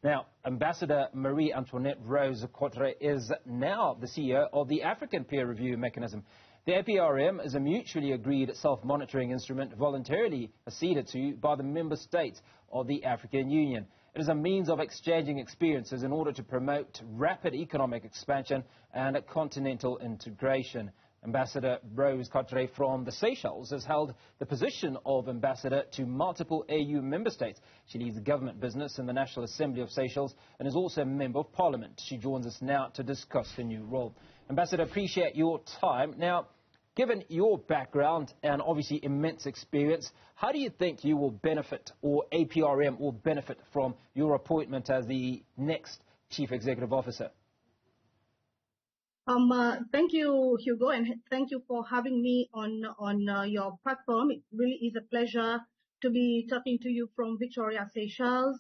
Now, Ambassador Marie-Antoinette Rose Quatre is now the CEO of the African Peer Review Mechanism. The APRM is a mutually agreed self-monitoring instrument voluntarily acceded to by the member states of the African Union. It is a means of exchanging experiences in order to promote rapid economic expansion and continental integration. Ambassador Rose Quatre from the Seychelles has held the position of ambassador to multiple AU member states. She leads government business in the National Assembly of Seychelles and is also a member of Parliament. She joins us now to discuss the new role. Ambassador, appreciate your time. Now, given your background and obviously immense experience, how do you think you will benefit, or APRM will benefit, from your appointment as the next Chief Executive Officer? Thank you, Hugo, and thank you for having me on your platform. It really is a pleasure to be talking to you from Victoria, Seychelles.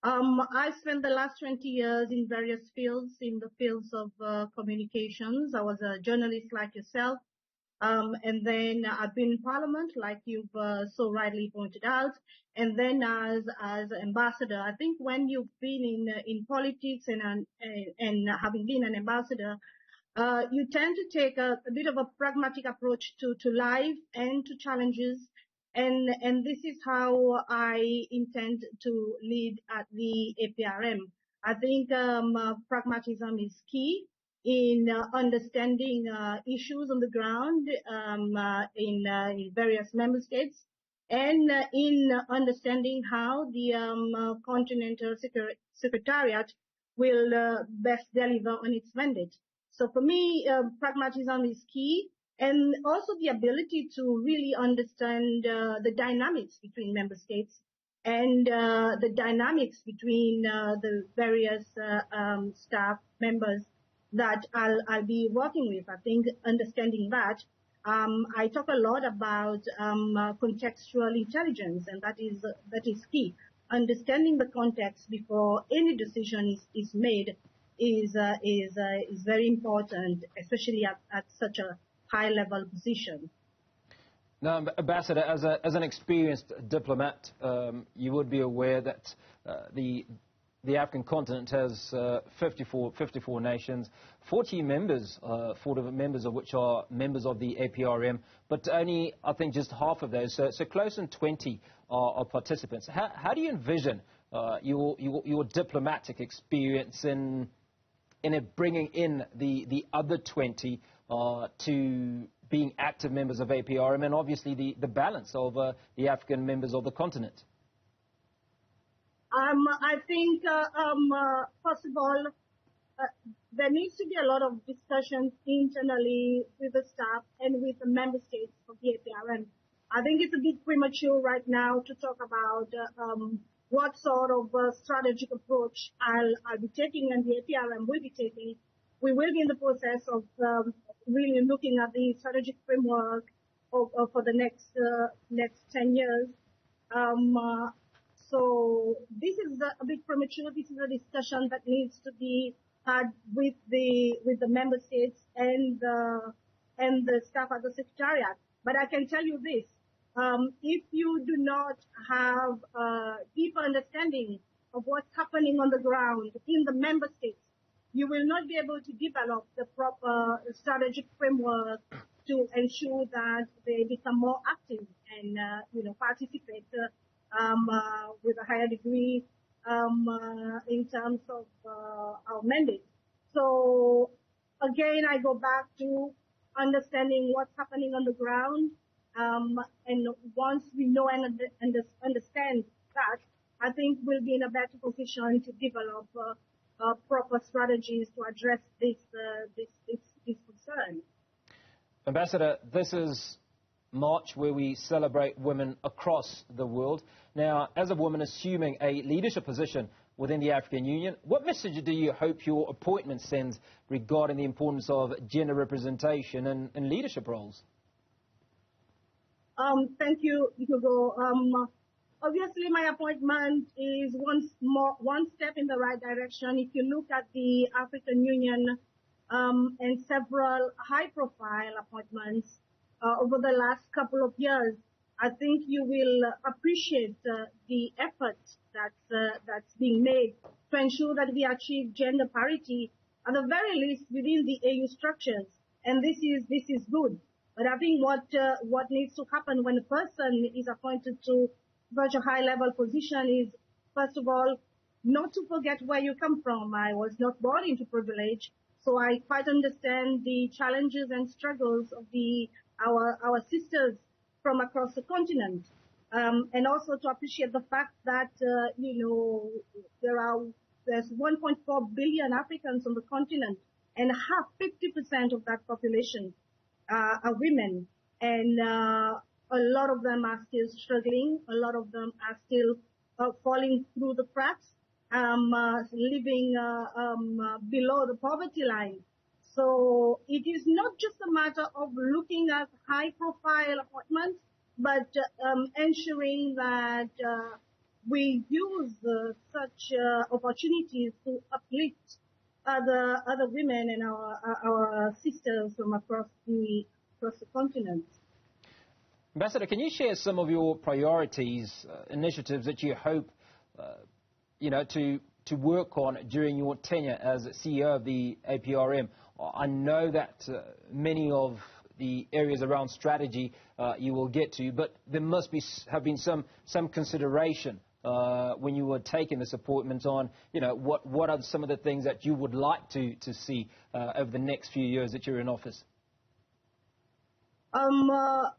I spent the last 20 years in various fields, in the fields of communications. I was a journalist like yourself, and then I've been in Parliament, like you've so rightly pointed out, and then as ambassador. I think when you've been in politics and having been an ambassador, you tend to take a bit of a pragmatic approach to life and to challenges, and this is how I intend to lead at the APRM. I think pragmatism is key in understanding issues on the ground in various member states, and in understanding how the Continental Secretariat will best deliver on its mandate. So for me, pragmatism is key, and also the ability to really understand the dynamics between member states and the dynamics between the various staff members that I'll be working with. I think understanding that, I talk a lot about contextual intelligence, and that is key. Understanding the context before any decision is made is very important, especially at such a high-level position. Now, Ambassador, as an experienced diplomat, you would be aware that the African continent has 54 nations, 40 members of which are members of the APRM, but only, I think, just half of those, so close to 20 are participants. How do you envision your diplomatic experience in bringing in the other 20 to being active members of APRM, and obviously the balance of the African members of the continent? I think, first of all, there needs to be a lot of discussions internally with the staff and with the member states of the APRM. I think it's a bit premature right now to talk about what sort of strategic approach I'll be taking and the APRM will be taking. We will be in the process of really looking at the strategic framework for the next 10 years. So this is a bit premature. This is a discussion that needs to be had with the member states and the staff at the Secretariat. But I can tell you this. If you do not have a deeper understanding of what's happening on the ground in the member states, you will not be able to develop the proper strategic framework to ensure that they become more active and participate with a higher degree in terms of our mandate. So again, I go back to understanding what's happening on the ground. And once we know and understand that, I think we'll be in a better position to develop proper strategies to address this concern. Ambassador, this is March where we celebrate women across the world. Now, as a woman assuming a leadership position within the African Union, what message do you hope your appointment sends regarding the importance of gender representation in leadership roles? Thank you, Hugo. Obviously, my appointment is one step in the right direction. If you look at the African Union and several high-profile appointments over the last couple of years, I think you will appreciate the effort that's being made to ensure that we achieve gender parity at the very least within the AU structures. And this is good. But I think what needs to happen when a person is appointed to such a high-level position is, first of all, not to forget where you come from. I was not born into privilege, so I quite understand the challenges and struggles of our sisters from across the continent, and also to appreciate the fact that there's 1.4 billion Africans on the continent, and 50% of that population are women, and a lot of them are still struggling. A lot of them are still falling through the cracks, living below the poverty line. So it is not just a matter of looking at high-profile appointments, but ensuring that we use such opportunities to uplift other women and our sisters from across the continent. Ambassador, can you share some of your priorities, initiatives that you hope, to work on during your tenure as CEO of the APRM? I know that many of the areas around strategy you will get to, but there must have been some consideration when you were taking this appointment on, what are some of the things that you would like to see over the next few years that you're in office?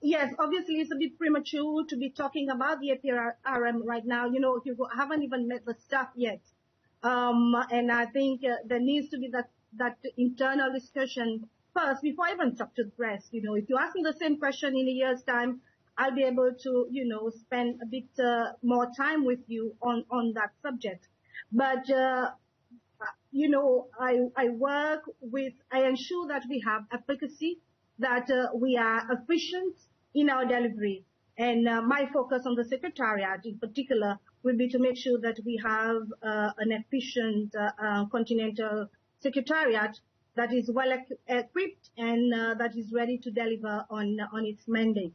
Yes, obviously it's a bit premature to be talking about the APRM right now. Hugo, I haven't even met the staff yet. And I think there needs to be that internal discussion first before I even talk to the press. If you ask me the same question in a year's time, I'll be able to, spend a bit more time with you on that subject. But, I ensure that we have efficacy, that we are efficient in our delivery. And my focus on the Secretariat in particular will be to make sure that we have an efficient continental Secretariat that is well equipped and that is ready to deliver on its mandate.